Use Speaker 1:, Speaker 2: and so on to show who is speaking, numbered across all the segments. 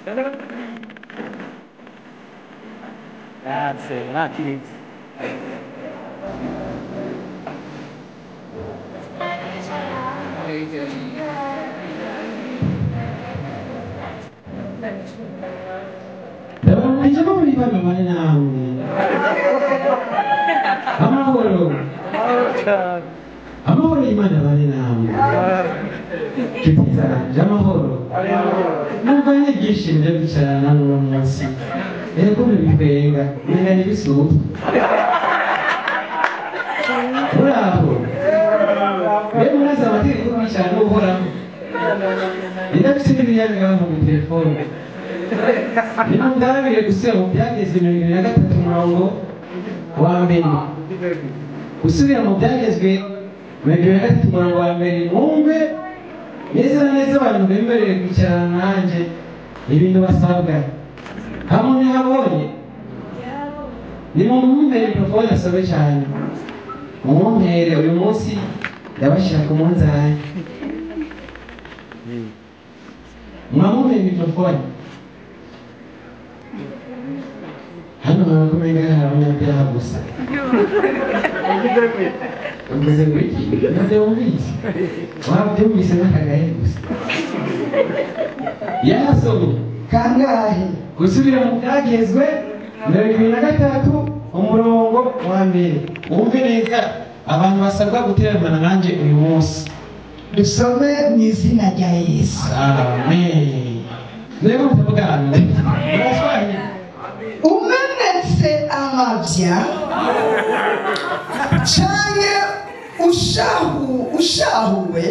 Speaker 1: Grazie, grazie.
Speaker 2: Diciamo che fanno male naumi. Amahoro y'Imana bane nawe. Kitizanje amahoro. Numva n'ibyishimo byo kwicarana namwe uno munsi. Ego bibenga, bibenga n'ibisuku. Bravo. Rero muraza amategeko yo kwicarana n'uhoraho. Ndafite n'ibiyanga ngaho mu telefone. Nimundabire gusubira mu byagezwe 2023 umurongo wa mbere. Gusubira mu byagezwe 2023 umurongo wa mbere mwumve neza na neza abantu bemerewe kwicarana nanjye ibintu basabwa. Hamwe ntihabonye ni mu mumpere mikrofone asabe cyane. Mu mumpere uyu munsi ndabashyira ku munzani. Mwamumpere mikrofone. Hano barakumenga abanyabyaha gusa. Umeze wiki, ndabyumvise. Wabyumvise n'akagahe gusa. Yarasomye kangahe gusubira mu byagezwe 2023 umurongo wa mbere. Wumve neza abantu basabwa guteramana nanjye uyu munsi.
Speaker 3: Dusome mu izina rya Yesu.
Speaker 2: Amen. Leo mtavugana. Muraswanye.
Speaker 3: Umenetse amabya canke ushahuwe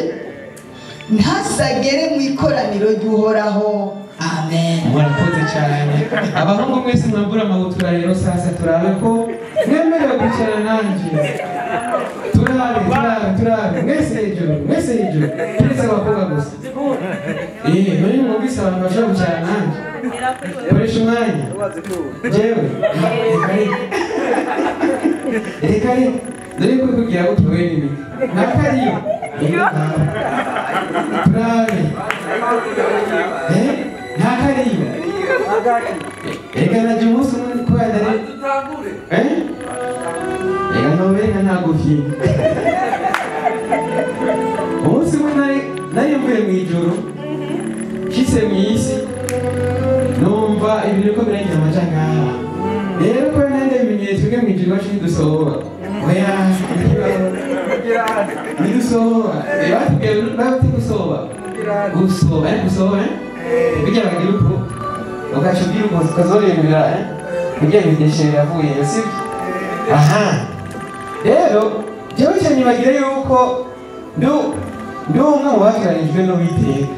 Speaker 3: ntazagere mu ikoraniro ry'uhoraho. Amen.
Speaker 2: Murakoze cyane. Abahungu mwese mwambura amabutura rero sasa turabe ko mwemerewe kwicara nanjye. Turabe. Mwese hejuru. Turetse abakobwa gusa. None mwumvise abantu bashobora kwicara nanjye. Koresha umwanya. Jewe. Reka. Dore ko kugira ngo tuwe n'ibiki. Nakariyo. Turabe. Nakariyo. Reka najya umunsi umwe ko yadare. Reka nobere ntabwo vyinga. Umunsi umwe nari mvuye mu ijoro. Kise mu isi. Numva ibintu ko birangira amaja ngaha. Rero ko nande ibimenyetso bwe mu ijoro iwacu ntidusohora. Oya, ntidusohora. Batubwiye bati gusohora. Gusohora. Bijya bagira uko ugaca ugira uko ukazoremera kugira bideshere yavuye sibyo. Aha. Rero jewe cyane bagira yuko ndo umwe mu bakiranijwe n'Uwiteka.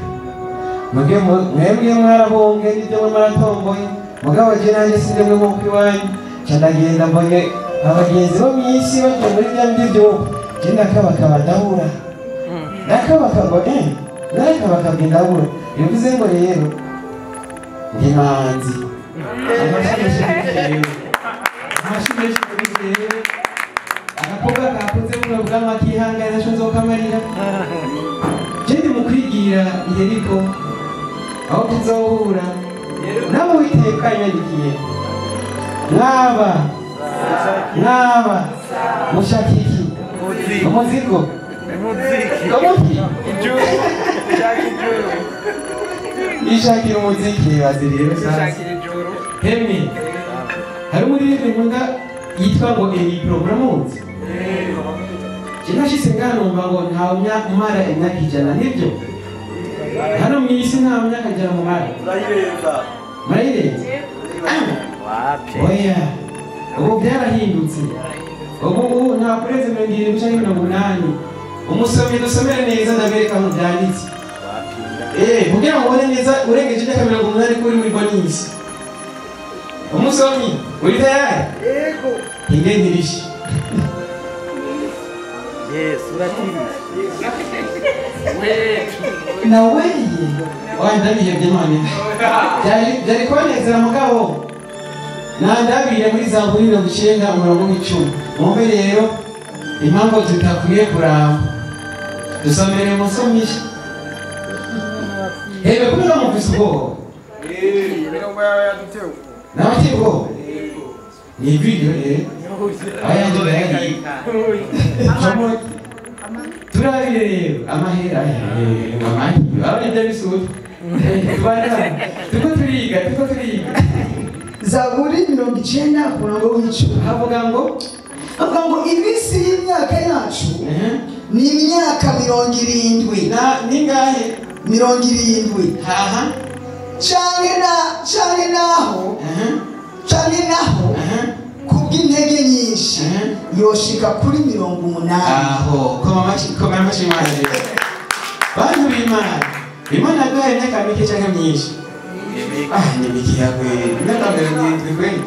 Speaker 2: Mwebwe mwarabonge n'ibyo mwaratomboye mugabo je nanjye sindemwe mu kwiwanyu cyandagenda mbonye abagenzi bo mwisi baje muri bya mbyo je nakabakaba ndahura nakabakaba ndahura bivuze ngo rero ndi manzi amashimeshi rero akakobwa kakoze mu bwama kihangana cyo nzokamarira je ndi mu kwigira Yeriko aho tuzohura nabo Uwiteka yandikiye Naba mushakiki umuzigo ishakira umuziki baziriro sasa hemwe hari muri nkunda yitwa ngo programuzi kinashise nganumva ngo nta myaka imyaka ijana nibyo hano mu isi nta myaka ijana mu mara murayirenza oya ubu byarahindutse ubu nta kureze 70 umusomyi dusomere neza ndabereka mu byanditse kugira ngo ubone neza urengeje imyaka 80 kuri muri bonisi umusomyi uri tayari yego ingendirishe nawe ndabihebye none byari kubonezera mugabo nandabire muri Zaburi 90:10. Mwumve rero impamvu tutakwiye kuramba. Dusomere musomyi. Kubera mufise ubwoba n'abatego ni video ayandi bayari turabire rero amahera amahera abandi bisuye tubana tuko turiga
Speaker 3: Zaburi 90 kurango w'icumi
Speaker 2: havuga ngo
Speaker 3: ibisi y'imyaka yacu ni imyaka 70
Speaker 2: na ningahe
Speaker 3: 70
Speaker 2: haha
Speaker 3: canke naho kubw'intege nyinshi yoshika kuri 80
Speaker 2: aho koma amashi manje bantu Imana yaduhaye imyaka mike cyangwa myinshi ni mike yawe n'akambere ni kweli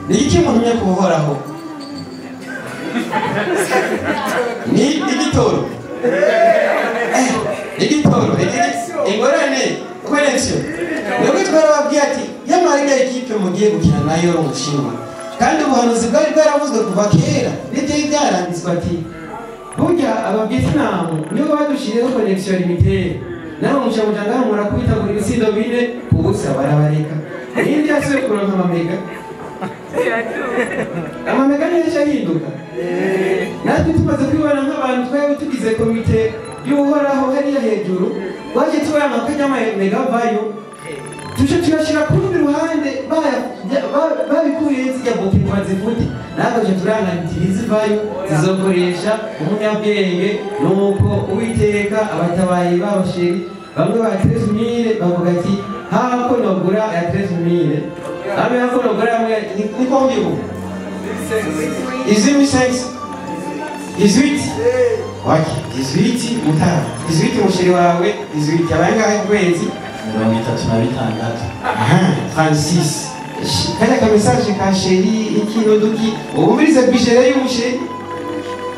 Speaker 2: ni iki umuntu umwe kuhoraho ni igitoro ingorane connection nubwo twarababwiye ati yamara ikipe mugiye gukina nayo umushinwa kandi ubuhanuzi bwari bwaravuzwe kuva kera n'ibyo byaranditswe ati burya Abavietnam nibo badushiriyeho connection limited nawe mucamujanga murakubita ngo ibisindo 4 kubusa barabareka n'indi yasuye kuronka amamega niyo yahinduka natwe tumaze kwibona nk'abantu twari tugize komite y'uhoraho hariya hejuru twaje tubona amakanya y'amamega vayo tuje tuyashira ku rundi ruhande babikuriye zijya bopinwa zifute nagaje turanganitiriza vayo zizokoresha umunyabwenge nuko Uwiteka abatabaye babashiri bamwe ba 13,000 bavuga ati hako nogura ya 13,000 abe hako nogura ni kombi ubu izimi sex 18 waki 18 mutara 18 mushiri wawe 18 abangahe kwezi 36 kaya ka message ka sheri ikino duki ubumirize bijere y'umusheri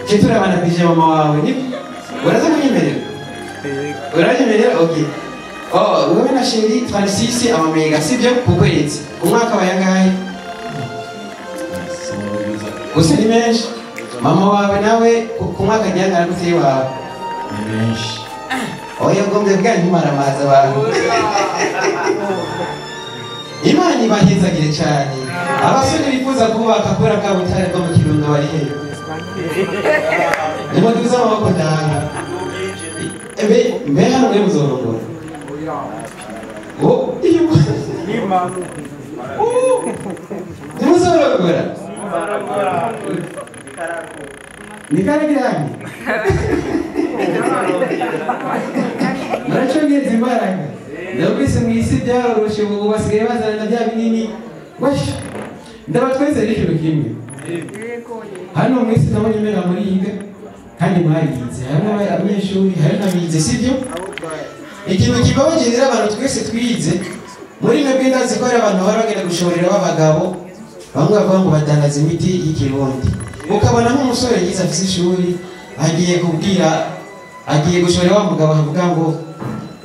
Speaker 2: je turabana bije mama wawe ni uraza kunyemerera okay wewe na sheri 36 amamega sibyo kukwezi umwaka wayangahe gusa ni menshi mama wawe nawe ku mwaka njyana gute wawe ni menshi oya ngombe bwa ntimaramaza abantu Imana ibahezagire cyane abasore bifuza kubaka kora ka butare bwo mu Kirundo bari he ni muduza amaboko ndanga mbe hano mwe muzorongora ni muzorongora ni karagirani naracongeza imbaraga ndabwise mu isi byaroroshe ubu basigaye bazana bya binini ndabatweze n'ijoro kimwe hano mu isi nabonye mera muri yiga kandi mwayize hano abanyeshuri hari n'abize sibyo ikintu kibabaje rero abantu twese twize muri mwebwe ndazi ko hari abantu bahora bagenda gushorera b'abagabo bamwe bavuga ngo badandaza imiti y'ikirundi ukabona nk'umusore yize afise ishuri agiye gushorera wa mugabo avuga ngo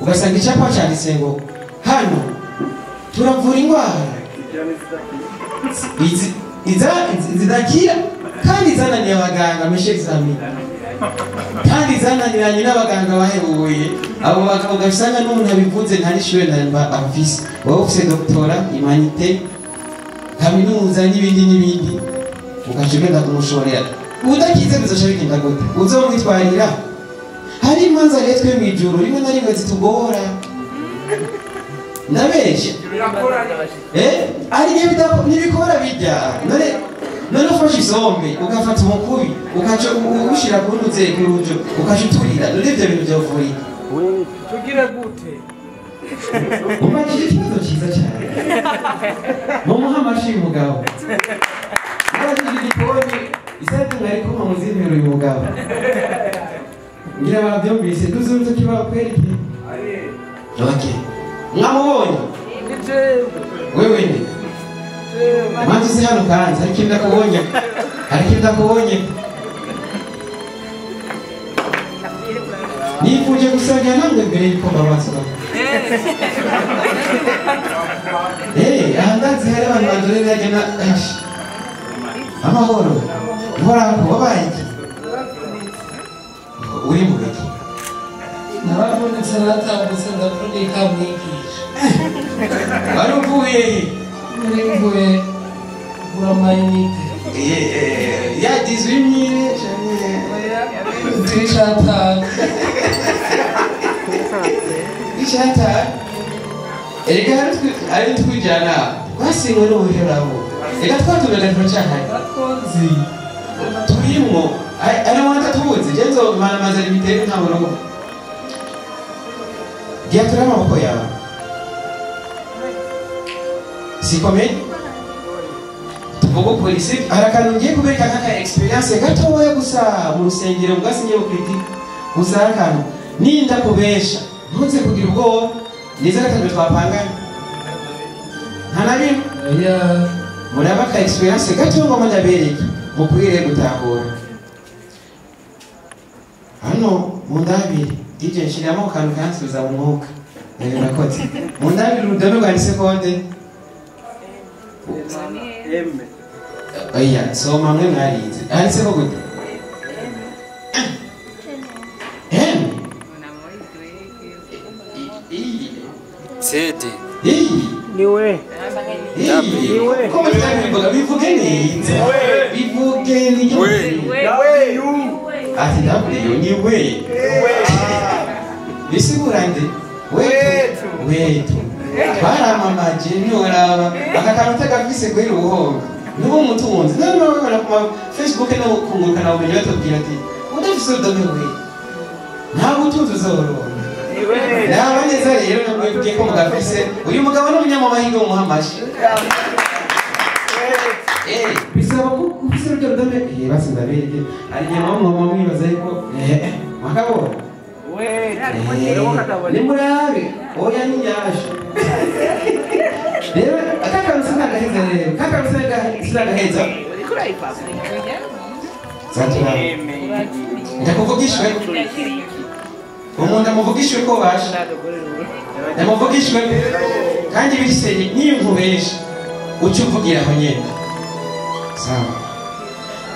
Speaker 2: ugasanga icyapa cyanditse ngo hano turavura indwara zidakira kandi zananiye abaganga meshe examen kandi zananiranye n'abaganga bahebuye abo bagabo gasanga n'umuntu abivuze nta n'ishure namba afise wowe ufise doctora humanité kaminuza n'ibindi ukashobora kumushorera udakize bizoshaka bigenda gute uzomwitwarira hari imanza retwe mu ijuru rimwe na rimwe zitugora ndabesha ari n'ibikora bijya none ufashe isombe ugafata umukubi ukaca uwushira ku ntuze kurujo ukaca uturira none ibyo bintu byavurika
Speaker 1: tugira gute
Speaker 2: umajije ikibazo cyiza cyane mumuha amashi umugabo narajije igikoni isati mwari kuma muzintero uyu mugabo ngira babyumvise tuzunze kibaho kwereke okay mwamubonye wewe ni manzi si hano kanzi hari ikintu ndakubonye nifuje gusangira namwe mbere y'uko mbabatswa aha ndazi hari abantu bandorera agena amahoro uhoraho wabaye iki uri mu gati
Speaker 4: nabavunitse natambutse ndavunика mwigisha
Speaker 2: uvuye
Speaker 1: Mvuye gura amayinite.
Speaker 2: yagize imyire
Speaker 1: Twishata.
Speaker 2: ishata erega ari twijana twasinywe n'ubuheraho reka twatumena turacahari
Speaker 1: Bakonzi.
Speaker 2: turimo ari wanta tubuze genzo maze ibitero nta murongo giatura amaboko yawe sikomeye tuvuga polisi harakantu ngiye kubereka nk'aka experience gatoya gusa mu rusengero bwasinye bukriti gusa harakantu ninda kubesha ntuze kugira ubwoba niza gatatu twapangana nta na bimwe muraba ka experience gatoya ngo ndabereke mukwiriye gutahura hano mu ndabiri DJ nshiramo akantu kansubiza mu mwuka nakoze mu ndabiri urudome rwanditse konde oya soma mwe mwarize handitse ko gute
Speaker 4: Sete.
Speaker 1: Niwe.
Speaker 2: Como bivuge neza bivuge ni ati W ni we bisigura nde wetu baramamaje nyoraba akakantu gafise kwera ubuhonga nibo umutunzi none bana ku Facebook no kungurukana ubumenyi batubwira ati udafise udome we nta butunzi uzoronka naba neza rero namwebwe ko mugafise uyu mugabo n'umunyamahirwe w'umuhamashi bisaba ko ufise urugero udome basi ndabereke ari igihe mama mwibaza yuko mwakabona nimurabe oya niyasha rero akakantu sinagaheza rero kakantu sinagaheza zatura ndakuvugishwe umuntu amuvugishwe ko basha ndamuvugishwe kandi biriseye niyo nkubesha uca uvugira aho nyene sawa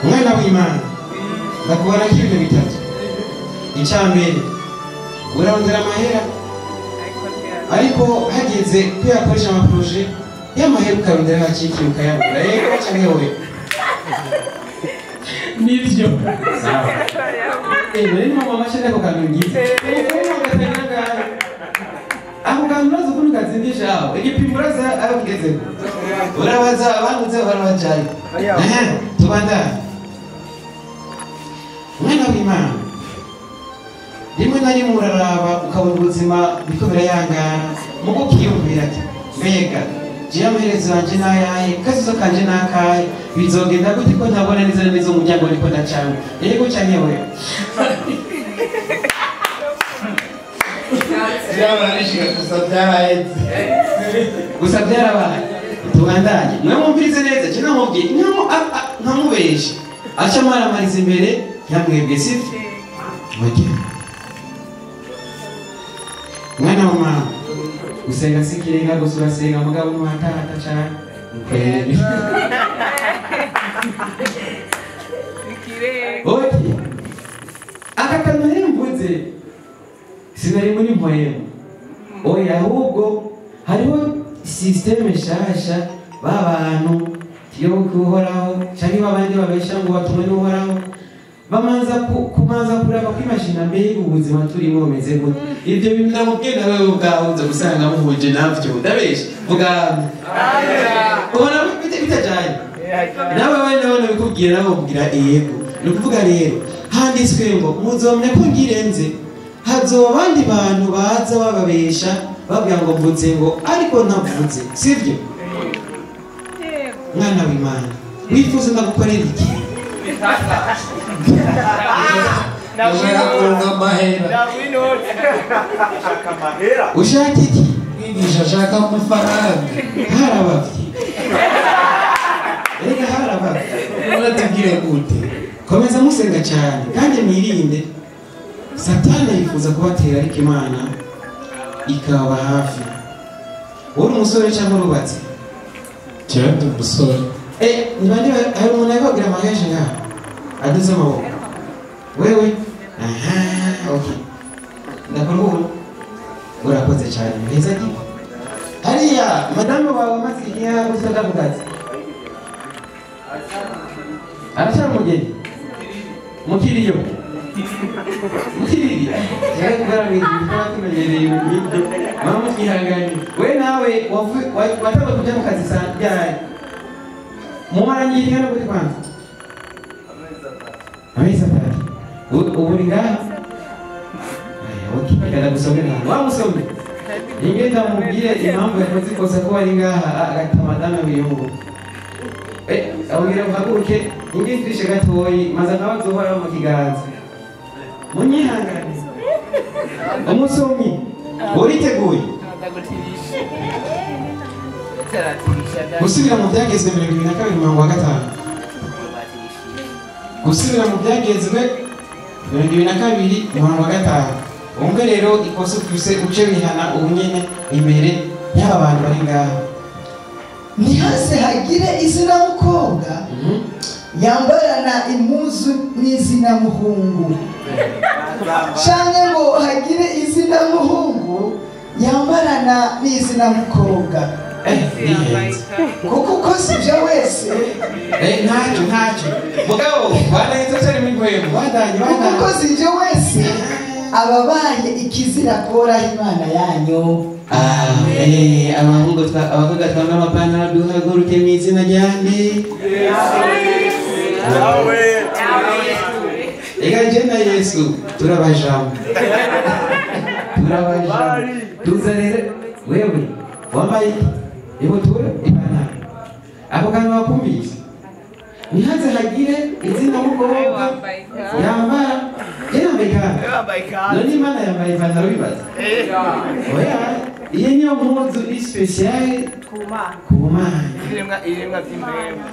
Speaker 2: umwana w'Imana ndakubona k'ibintu bitatu icambere urarondera amahera ariko hageze kuyakoresha amaproje y'amahera ukarondera hakikiye ukayabura rero canke we
Speaker 1: Nivyo.
Speaker 2: sawa rero mama mashaka ko kanungize aho kanuraza ukuntu kazindisha aho igipimo uraza aho kigeze urabaza abanguze barabajaye tubandane umwana w'Imana rimwe na rimwe uraraba ukabona ubuzima biko birayangana mugo ukiyumvira ati mbega jewe amaherezo yanje n'ayahe kazizo kanje n'akahe bizogenda gute ko ntabona neza neza umuryango niko ndacana yego canke we gusa byarabaye tubandanye mwe mwumvirize neza je namubwiye nkamubeshe aca amaramariza imbere yamwebwe sivyo mwana wa mama gusenga si ikirenga gusa urasenga mugabo ntuhatahata cane ukweli oke aka kantu rero mvuze sinari muri mpwemu oya ahubwo hariho systeme nshasha b'abantu yo kuhoraho canke babandi babesha ngo batumwe n'uhoraho bamanza kuraba kwimashina mbega ubuzima turimo bumeze gute ibyo bintu ndamubwiye nawe ubwawe uza gusanga muhuje navyo ndabesha vuga ubona bitajanye nawe bane nabona bikubwira nabo ubwira yego ni ukuvuga rero handitswe ngo muzomenya ko ngirenze hazoba abandi bantu baza bababesha babwira ngo mvuze ngo ariko ntavuze sivyo mwana w'Imana wifuza ndagukorera iki ushaka iki
Speaker 1: Mwigisha ashaka amafaranga.
Speaker 2: harabavye erega harabavye
Speaker 1: Muratubwire gute?
Speaker 2: komeza musenga cyane kandi mwirinde satani yifuza kubatera ariko Imana ikaba hafi uri umusore cyangwa urubatse
Speaker 1: Cyane umusore.
Speaker 2: nibandi hari umuntu yabagira amaheje ngaha aduze amaboko wewe okay ndakora urakoze cyane heza gihe hari haya madamu wawe amaze igihe gusoza ku kazi aracyari umugeni mukiriyo mukiriri cyari kugaragaza ibikaba tumenyereye ibintu nk'ibyo mama mutwihangane we nawe wataba kujya mu kazi ryari mumaranye igihe no gute kwanza amezi 3 ubu uri ngaha ukikagana gusomera wa musome ingenda mubwire impamvu yakoze ikosa ko ari ngaha agatamadana wiyungu abwira muhaguruke ingindishe gatoyi maze nkabazohora mu kiganza munyihangane umusomyi uriteguye gusubira mu byagezwe 2022 gusubira mu byagezwe 2022 umwe rero ikosa ufise uce wihana ubunyene imbere y'aba bantu bari ngaha
Speaker 3: ntihase hagire izina mukobwa yambarana impuzu n'izina muhungu canke ngo hagire izina muhungu yambarana n'izina mukobwa kuko uko sivyo wese
Speaker 2: ntacyo mugabo wanahita cyari muri gwemo wadanye
Speaker 3: kuko sivyo wese ababaye ikizira kora Imana yanyu.
Speaker 2: abakobwa twambaye amapantaro duhaguruke mu izina ryande ega jenda Yesu turabajamo tuzanire wewe wambaye ibutura ipantaro ako kantu bakumvise nihaze hagire izina mukobwa yambara none Imana yambaye ipantaro bibaza oya iyo niyo mpuzu speciale ku Mana iremwa by'imana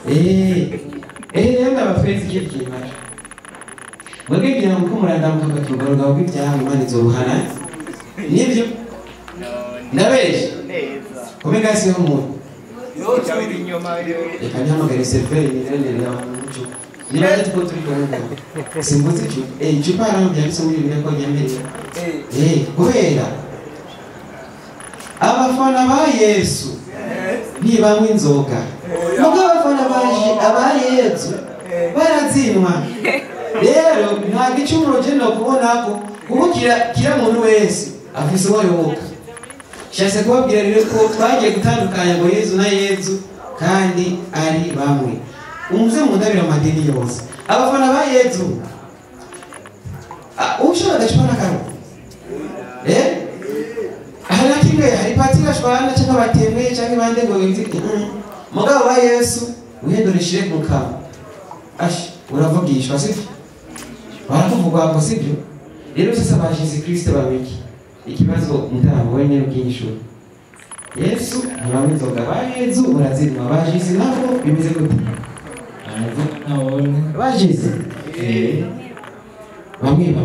Speaker 2: abafezi k'ibyimana mwebwe ngira ngo murandamuka mukatugororwa kuko ibyaha Imana izoruhana nibyo ndabeshe kumega si umuntu reka ntihamagare seriveri nirendere y'abantu niba ari tuko turi kuvuga simbuze icupa arambye ariko muri bibiri ko nyemerera kubera abafana ba Yesu ntibanywa inzoga nubwo abafana aba Yesu barazinwa rero nta gicumuro genda kubona ko kuko kira muntu wese afise uwo yoboka cyase kubabwira rero ko twagiye gutandukanya ngo Yesu na Yesu kandi ari bamwe umuze mu ndabira amadini yose abafana ba Yesu ushobora gashwana karo harakimwe hari patira shwana cyangwa batemwe cyangwa bande ngo binzike mugabo ba Yesu uhedoreshire mu kamo uravugishwa sivyo barakuvugwa ko sivyo rero sasa bashize Kristo babiki ikibazo mutabo wenye ukinyishura Yesu ntibamwizoga ba Yesu urazinwa bashize nabo bimeze gute bashize bamwe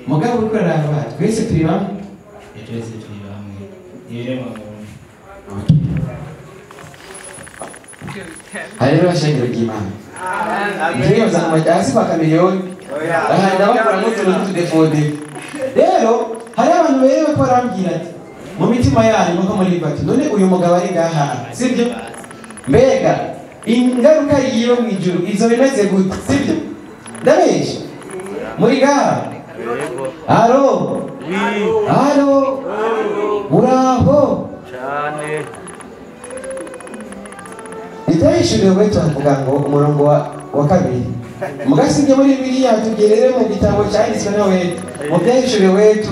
Speaker 2: mugabo uriko arava twese turi bamwe Haleluya bashengero ry'Imana ndiyo za majasi kwa kamiliyoni ndabakora n'utuntu tudefode rero hari abantu berewe ko barambwira ati mu mitima yanyu muko muri bati none uyu mugabo ari ngaha sibyo mbega ingaruka yiyo mu ijuru izo bimeze gute sibyo ndabeshe muri ngaha alo uraho cyane itayishuriwe wetu havuga ngo umurongo wa kabiri mugasige muri Bibiliya tugerere mu gitabo cyanditswe na wetu mu byayishuriwe wetu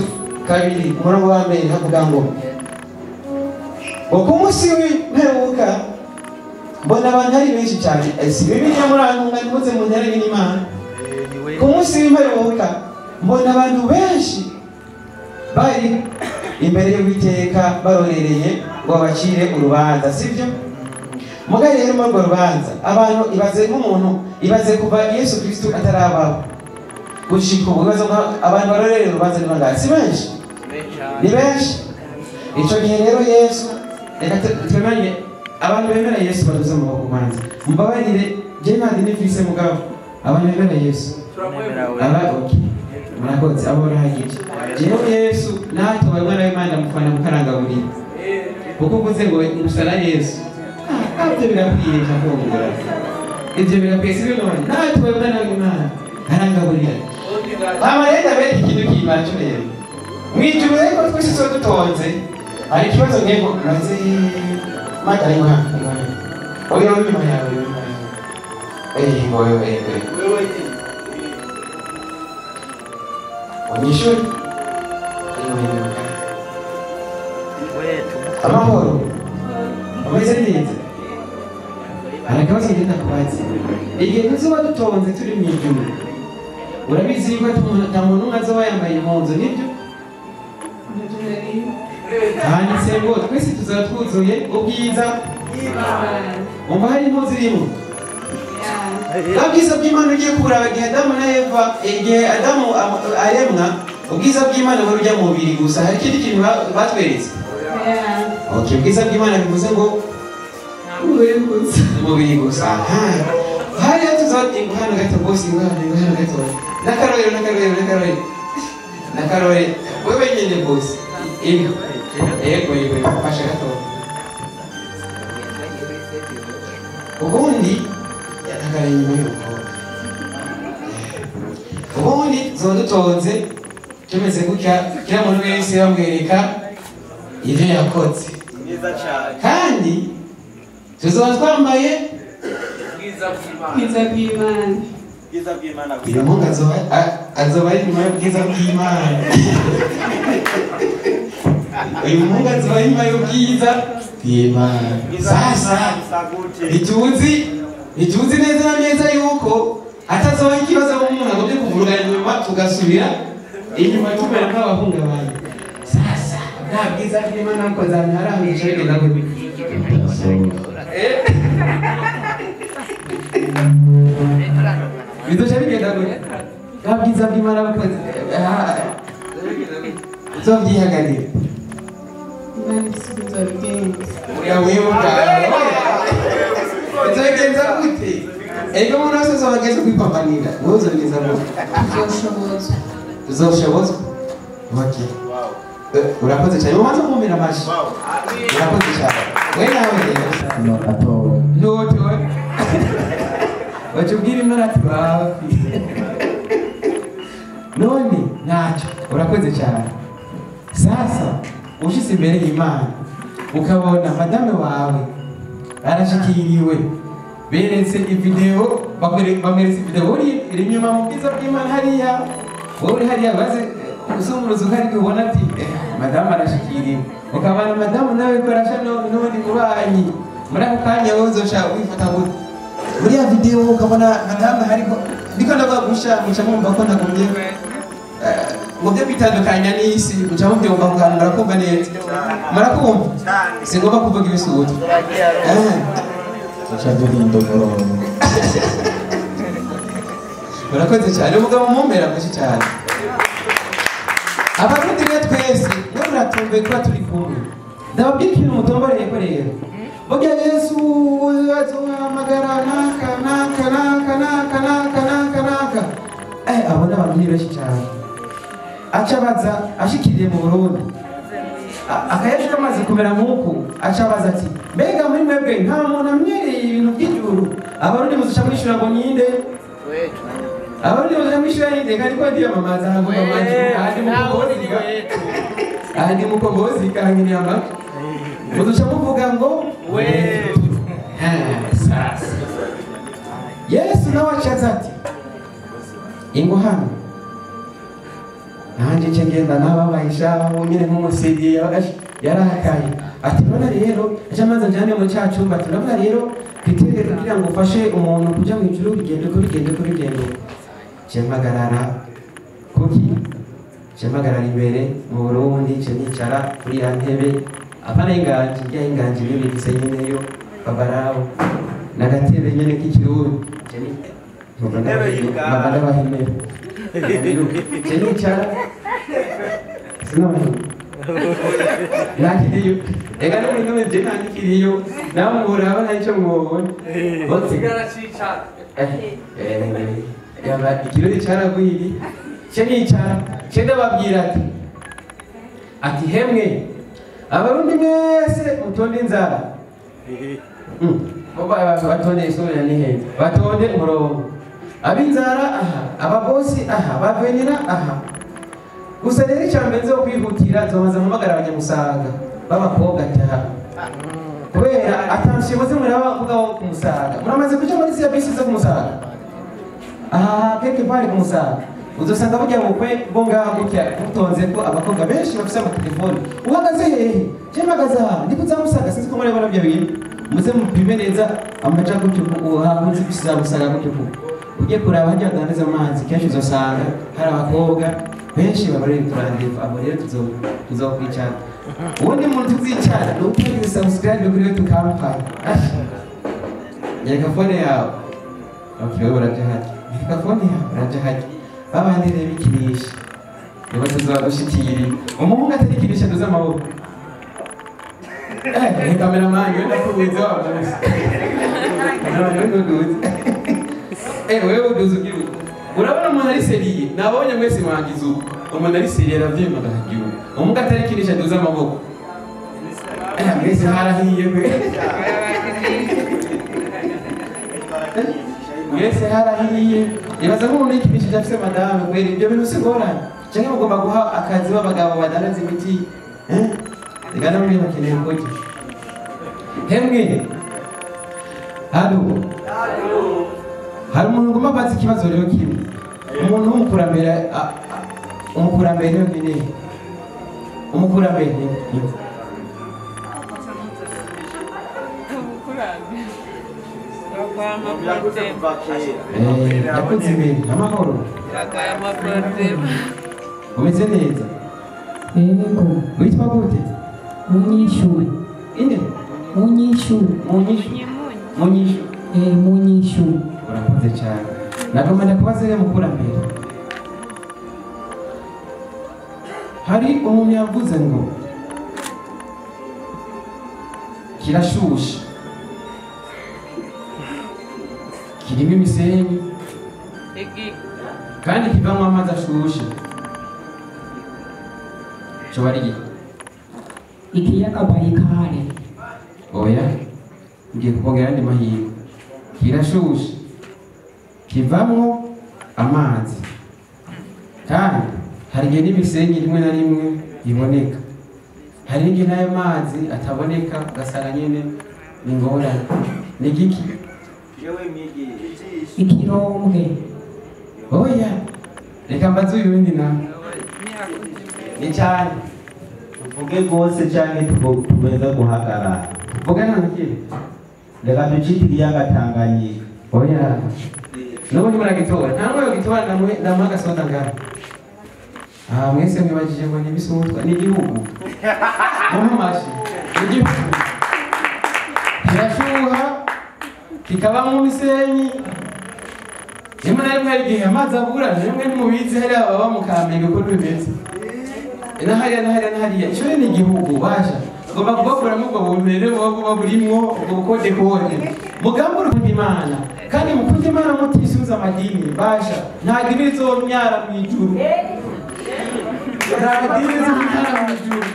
Speaker 2: kabiri umurongo wa mbere havuga ngo ku munsi w'imperuka mbona abantu ari benshi cyane si Bibiliya murantunga nimuze mu ntare y'Imana ku munsi w'imperuka mbona abantu benshi bari imbere y'Uwiteka barorereye ngo bacire urubanza sibyo mugari rero mu rubanza abantu ibaze kuva Yesu Kristo atarabaho gushika ububazo abantu barorereye urubanza ni bangahe si benshi ni benshi ico gihe rero Yesu reka twemeranye abantu bemera Yesu baduze mu kumanza mbabarire je ntandi nifise mugabo abantu bemera Yesu murakoze abo barahagije jewe Yesu natwe abana b'Imana mufana mukaranga buri kuko uvuze ngo umusara Yesu ibyo birakwiye cyakongora ibyo birakwiye si bino nawe tubona nawe Imana arangaburira amarenda bere ikintu kibacu rero mwijuru rero twese so dutonze hari ikibazo nk'ego maze magara Imana oyo nyuma yawe ngoyo Onyeshuri amahoro ameze neza hari akabazo ngenda kubaza igihe tuzoba dutonze turi mu ijuru urabizi yuko ata muntu umwe azoba yambaye impunzu nibyo handitse ngo twese tuzaba twuzuye ubwiza umva hari impunzu irimo ubwiza bw'Imana ugiye kuraba igihe Adamu na Eva igihe Adamu aremwa ubwiza bw'Imana buri ujya mu mubiri gusa hari ikindi kintu batweretse okay ubwiza bw'Imana bivuze ngo umubiri gusa hari tuzotinga hano gato bose hano gato nakarore wewe nyine bose yego fasha gato ubundi yatakara inyuma y'uko ubundi zodutonze tumeze gutya kila muntu wese bamwereka ibyo yakoze kandi tuzoba twambaye
Speaker 5: bwiza bw'Imana
Speaker 2: uyu mungu azoba ari nyuma y'ubwiza bw'Imana uyu mungu azoba ari nyuma y'ubwiza bw'Imana sasa ituzi neza na neza yuko atazoba ikibazo umuntu agomba kuvuga inyuma tugasubira inyuma tumera nk'abahungabanye sasa nta bwiza bw'Imana ko zantaramisha bigenda gute bidoje bigenda gute nta bwiza bw'Imana bukoze uzovyihagarira
Speaker 5: Imana isubiza ubwenge
Speaker 2: wibuka uzogenza gute ego umuntu wese azobageze kwipambanira wowe uzogeza gute uzoshobozwa okay urakoze cyane ubanza kumira amashi urakoze cyane we nawe rero ntotowe bacubwira Imana ati bafi none ntacyo urakoze cyane sasa ushyize imbere y'Imana ukabona madame wawe arashikiriwe beretse ivideo bamweretse ivideo iri nyuma mu bwiza bw'Imana hariya wowe uri hariya baze usumuruzi uhari ubona ati madame arashikiriwe ukabana madame nawe korasha n'ubundi mubanyi muri ako kanya wowe uzosha wifata gute muri ya video ukabona madame hariko ndiko ndabagusha muca mumva ko ntagombye mubyo bitandukanya n'isi muca mubyumva muganga murakumva neza murakumva singomba kuvuga ibisubizo
Speaker 1: Chadurindo murongo.
Speaker 2: Murakoze cyane umugabo mumpera mushi cyane. Abarundi rero twese no muratumbe kwa turi kumwe. Ndababwira ikintu mutomboreye ko rero. Burya Yesu azohamagara naka. Abona abantu ni benshi cyane. Acabaza ashikiriye mu Burundi. Akayashika amazi kumera nk'uku acabaza ati mbega muri mwebwe nta muntu amwereye ibintu by'ijuru abarundi muzisha mwishura ngo ninde abarundi muzisha mwishura ninde kandi ko ndiyamamaza ntabwo bamaze ahandi mukombozi kahangiriye amaka muzisha muvuga ngo wetu sasa Yesu nawe acaza ati ingo hano nanjye nce ngenda nababayisha nyine nk'umusidi yarahakaye ati none rero aca amaze njyane mu cya cyumba turabona rero twitege kugira ngo ufashe umuntu kujya mu ijuru bigende mpagarara kuki mpagarara imbere mu Burundi nicara kuri ya ntebe apana inganji njya inganji n'ibigise nyine yo babarawo n'agatebe nyine k'ikirundi magana bahimera nicara sinabahimera nakiriyo ega n'umuntu n'umwe je ntakiriyo namubura abana icyo mwobona osigara cicara yaba ikirori caragwiri nicara ndababwira ati hemwe abarundi mwese mutonde inzara batonde isura ni heza batonde umurongo ab'inzara aha ababosi aha bavenera aha gusa rero icyambere zo kwihutira zomaze mpamagara abanyamusaga b'abakobwa ataha kubera atansiyo maze murabavuga ku musaga muramaze kuja muri siya bisi zo ku musaga aha keke pale ku musaga uzosanga burya bukwe bwo ngaha gutya butonze ko abakobwa benshi bafise amatelefoni uhagaze hehe je mpagaze aha ndi kuzamusaga sinzi ko murabona byo bintu muze mupime neza amaja gutyo hakunze bisiza musaga gutyo ugiye kuraba hajya dandaza amazi kenshi uzosanga hari abakobwa benshi babarira turandifa abo rero tuzokwicara ubundi muntu tuzicara ni utugize subscribe kuri yo tukampani nyereka fone yawe okay wowe uraje haje nyereka fone yawe uraje haje babandi rero bikinisha niba tuzagushikira umuhungu atarikinisha duza amaboko cameraman yo ndakubuze wawe wewe uduze ugiye urabona umuntu ari seriye nabonye mwese mwangiza ubu umuntu ari seriye aravyima agahagiwe umuhungu atarikinisha duza amaboko mwese harahiye mwese harahiye ibaza nk'umuntu yikinisha afise madame kwera ibyo bintu sigoranye canke mugomba guha akazi b'abagabo badanaza imiti igana muri bakeneye kuki hemwe halo hari umuntu ngomba bazi ikibazo rero kimwe umuntu umukurambere nyine umukurambere yakunze imbere amahoro umeze neza
Speaker 6: yego
Speaker 2: witwa gute
Speaker 6: munyishure
Speaker 2: inde
Speaker 6: munyishure munyishure
Speaker 2: urakoze cyane nagomba kubaza rero mukurambere hari umuntu yavuze ngo kirashushe kirimo imisenyi kandi kivamo amazi ashushe cyo bari
Speaker 6: ikiyaga Bayikare
Speaker 2: oya ngiye kubongera andi mahirwe kirashushe kivamo amazi kandi hari igihe n'imisenyi rimwe na rimwe iboneka hari n'igihe n'ayo mazi ataboneka ugasanga nyine ni ngorane ni igiki
Speaker 6: ikirombwe
Speaker 2: oya reka mbaze uyu windi nawe ni cyane
Speaker 7: tuvuge rwose cyangwa tumeze guhagarara
Speaker 2: vuga nta kindi
Speaker 7: reka ducike ikiyaga Tanganyika
Speaker 2: oya n'ubundi muragitora nta mwe yogitora ndamuha agasoda ngaho aha mwese mwibajije ngo n'ibisutwa n'igihugu mumumashi n'igihugu kirashuha kikabamo imisenyi rimwe na rimwe hari igihe amazi abura rimwe ntimubizi hariya baba mu Kamenge uko bimeze nahariya icyo ni igihugu basha ugomba kubakuramo ubwo bumenere buba burimwo ubwo bukodekode mugambura ukunda Imana kandi mukunda Imana mutisubiza amadini basha nta dini rizomyara mu ijuru nta dini rizomyara mu ijuru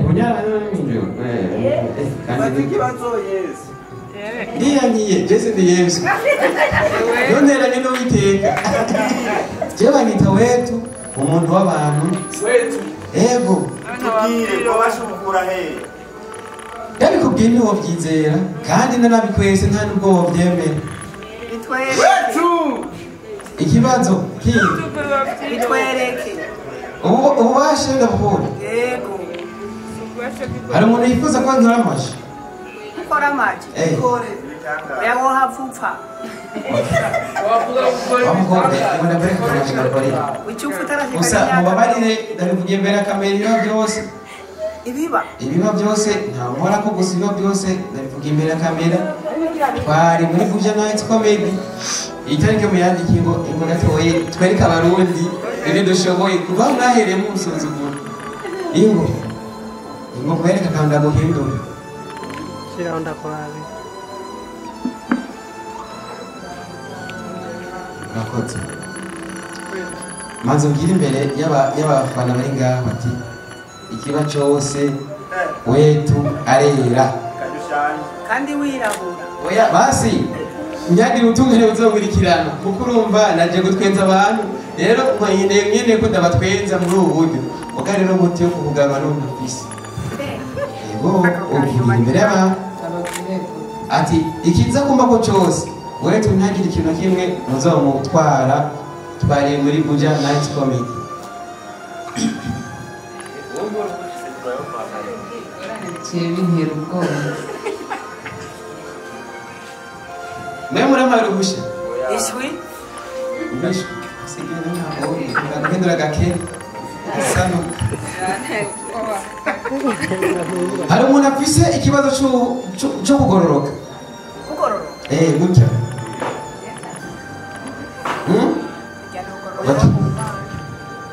Speaker 2: kunyara mu ijuru kandi ikibazo Yesu ndiyanyiye Jese ndi Yesu nonera nyine witeka je banyita wetu umuntu w'abantu wetu ego tubwire ko bashukura he yabikubwiye niho byizera kandi nanabikwese nta nubwo wobyemera wetu ikibazo kindi
Speaker 8: bitwereke
Speaker 2: ububasha ndabubona
Speaker 8: yego
Speaker 2: hari umuntu yifuza ko nkora amashi
Speaker 8: ukora amaji ikore yabo hapfupfa
Speaker 2: gusa mubabarire ndabivugiye mbere akamera ibiba byose nta nkora ko gusa ibiba byose ndabivugiye mbere akamera twari muri Buja Night Comedy itariki mu yandiki ngo gatoye twereka abarundi ibyo dushoboye kuva mwahereye mu busuzuguro ingo mwereka kandi aguhindura
Speaker 9: shira ndakurabe
Speaker 2: Nakotse maze ubwire imbere y'abafana bari ngaha bati ikiba cyose wetu arera
Speaker 8: kandi wirabura
Speaker 2: oya basi nyagira utungane uzokurikirana kuko urumva naje gutwenza abantu rero nyene ko ndabatwenza muri ubu buryo uga rero muti yo kuvuganwa n'umufisi ego uvuga imbere y'abantu ati ikiza kumba ko cyose wetu ntagira ikintu kimwe muzomutwara twari muri Buja Night Comedy
Speaker 3: bintera ubwoba
Speaker 2: mwe muramarugusha
Speaker 8: ishwi
Speaker 2: mbishwe sigenda ntabwo ndahindura gake sano hari umuntu afise ikibazo cyo kugororoka gutya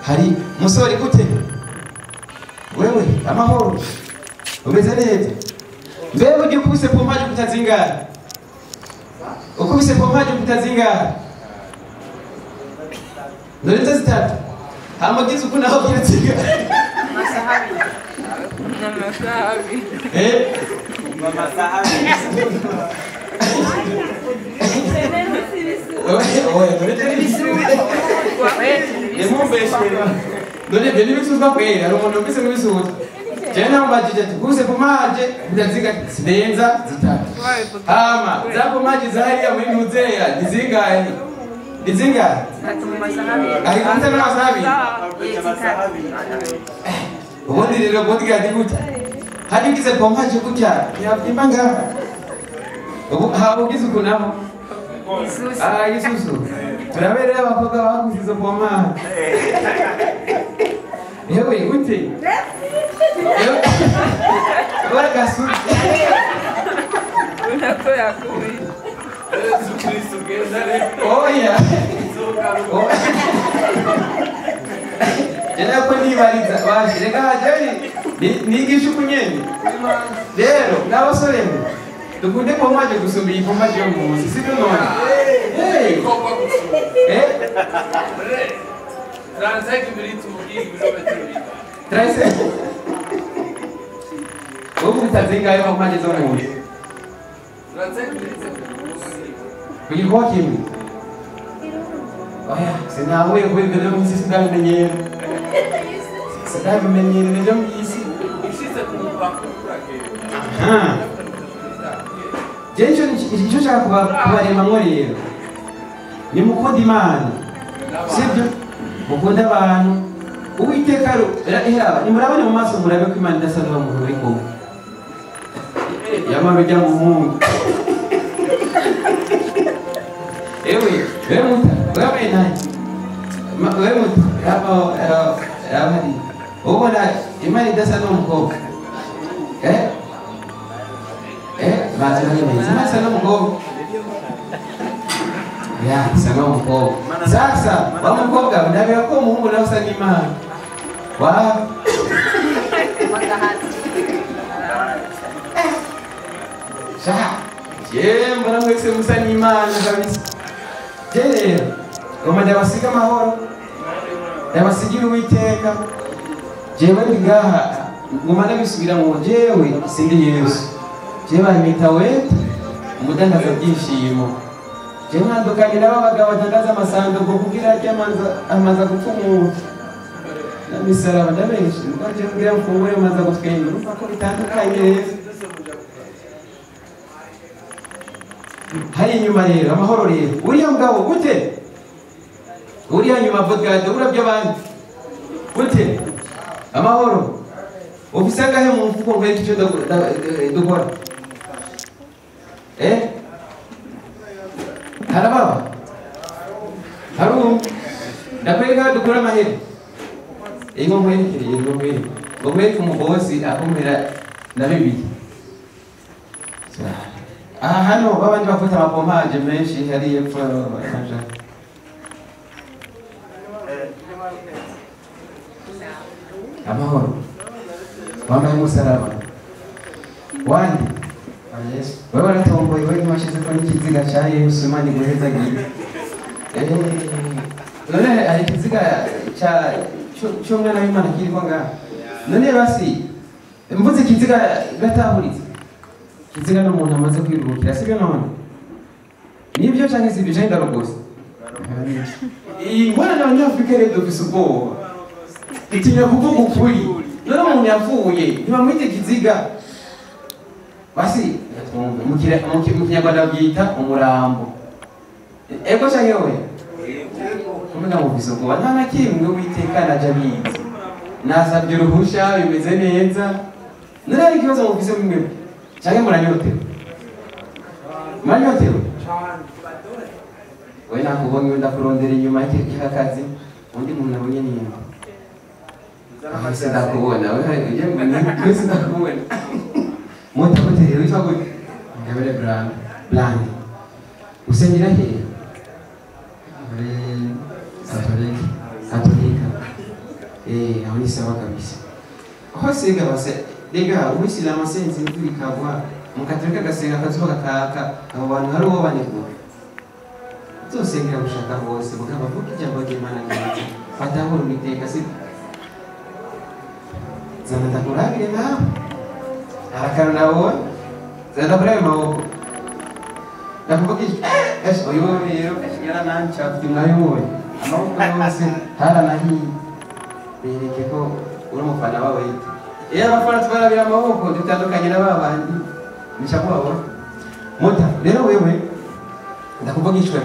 Speaker 2: hari musore gute wewe amahoro umeze neza mbewe ugiye ukubise pompaje kutazingara ukubise pompaje kutazingara ndoreza zitatu hamagize uko naho kirazingara
Speaker 8: masahabi
Speaker 2: Dole beni bisuza kwera rumondo mbise ngibisuza jena mbajije tukuse pomaje ndaziga sinenza zitatu ama zapo maji zahari muri muzeya dizingahe ari kunta na masahabi ubundi rero bodyguard gutya hadi kize pomaje gutya yabyimanga ubu habugize ukunamo isusu turabereye abakobwa baguze izo poma yewe gute bora gasuri
Speaker 8: unako yakuri
Speaker 2: Yesu Kristo gezare oya jena ko nibariza baje rega hajeri nigisha kunyene rero n'abasore dukunde pomaje gusumba iyi pomaje yo munsi sibyo none
Speaker 10: Transect minutes mugiye bizometero bita.
Speaker 2: Transect. Wowe utazinga yo pomaje zo munsi.
Speaker 10: Transect minutes.
Speaker 2: Kuyiho kimwe. Oya, sinawe kwegera mu sisi ndamenyera. Ndamenyera nje mu isi.
Speaker 10: Ishise kumupakura ke.
Speaker 2: Aha. Jenjo nicyo shaka kubarema mworero. Ni mukunda Imana. Sibyo? Mukunda abantu. Uwiteka era ni murabane mu maso murabe ko Imana idasa n'umuntu uri kumwe. Yamara ujya mu Mungu. Wewe muta, wewe nani? Wewe muta, hadi. Ubona Imana idasa n'umukobwa. Baza neza. Imana n'umukobwa. Ya, sana umukobwa. Sasa, wa mukobwa ndabira ko umuhungu nawe usa n'Imana. Wa mbona mwese musa n'Imana kabisa. Rero, ngoma ndabasiga amahoro. Ndabasigira Uwiteka. Jewe ndigaha ngoma ndabisubira mu jewe sindi Yesu. Jewe amita wetu umudandaza byishimo. Jewe ntandukanira abagabo batangaza amasango ngo kugira ati amaza gupfumura. Namisaraba ndabenshi ndaje kugira mfungure amaza gutwenga urumva ko bitandukanye rero. Hari inyuma rero amahoro rero uriya mugabo gute uriya nyuma bodyguard urabyo abandi gute amahoro ubisanga he mu mfuko ngo icyo dukora harababa haru ndakwega dukora amahera ingo mwerekere ngo mwereke umubosi akomera na bibiri aha hano babandi bafite amapomaje menshi hari yepfo aja amahoro wambaye umusaraba wandi wewe waratomboye wewe ntiwashize ko n'ikiziga cya Yesu Imana iguheza gihe none hari ikiziga cy'umwana w'Imana kiriko ngaha none basi mvuze ikiziga gatahuritse ikiziga n'umuntu amaze kwiruhukira sibyo none nibyo cyangwa se ibyo ndarogose ingorane abanyafurika rero dufise ubwoba itinya kuvuga ukuri none umuntu yapfuye ntibamwite ikiziga basi mu kinyarwanda babyita umurambo ego cyangwa yewe kumenya muvise ubwoba nta na kimwe witekana aja bizi nasabye uruhusha bimeze neza none hari ikibazo muvise mwe cyangwa muranyotewe we nakubonye wenda kurondera inyuma y'aka kazi undi muntu nabonye nimba ahise ndakubona wese ndakubona muta hotel witwa gute Ngabire Brand usengera hehe muri Katolika aho ni sawa kabisa hose gabase rega ubisilamu senzi ndikabwa mukatolika gasenga kazuba kakaka abo bantu hari uwo banegura uzosengera gushaka hose mugamba vuga ijambo ry'Imana neza fataho rumiteka si zana ndakurabire nawe harakana nawe zana ndakurabire maboko ndakuvuga iki oyo rero ashigera nanca afite mwayoboye amaboko yose haranahiye bereke ko uri umufana wawe iyo abafana tubarabira amaboko dutandukanye na babandi nishakubaho muta rero wewe ndakuvuga ishwe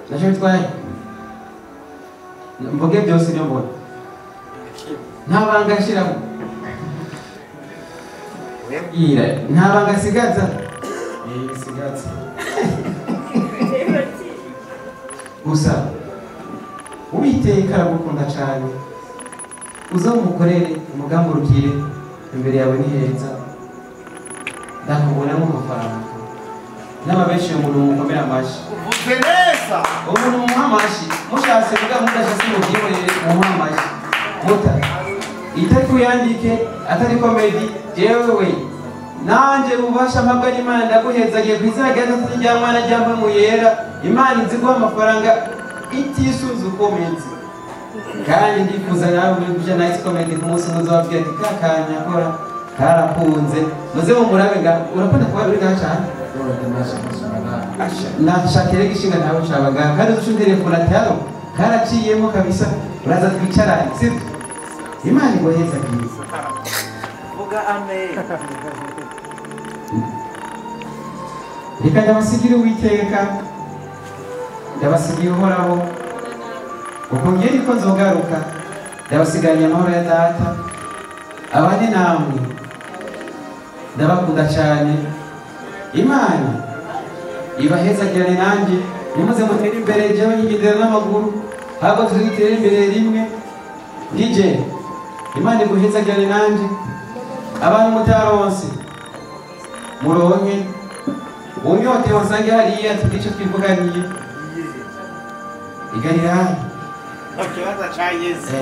Speaker 2: nasho bitwaye mvuge byose byo mbona nta banga shiramo webwira nta banga sigaza sigaza gusa ubiteka aragukunda cyane uza umukorere umugambi urugire imbere yawe ni heza ndakubonamo amafaranga n'ababenshi umuntu mukomera amashyi umuntu muha amashyi mushatse vuga mudashase mubyihorere muha amashyi muta itari kuyandike atari komedi jewe nanje ubasha mpabwa n'Imana ndaguhezagiye ku izina rya Data rya Mwana rya Mpwemu Yera Imana izi guha amafaranga itisuza ukomeze kandi ndifuza nawe kuja nice comment ku munsi muzababwira ati kakanya kora karakunze muze mumurabe nga urakunda kuba uri cyane nashakire gishinga nawe shabaga kandi ushundire kurataro karaciyemo kabisa uraza twicarane sibyo Imana igoheza byiza vuga amen reka ndabasigira Uwiteka ndabasigira Uhoraho uko ngeri ko nzogaruka ndabasiganya amahoro ya Data abane namwe ndabakunda cyane Imana ibahezagirane nanjye nimuze mutere imbere jewe nyigendera n'amaguru haba tuzitere imbere rimwe nije Imana iguhezagirane nanjye abantu mutaronse muronke unyote wasange hariya tugice twivuganiye igarira hano
Speaker 11: ikibazo ca Yesu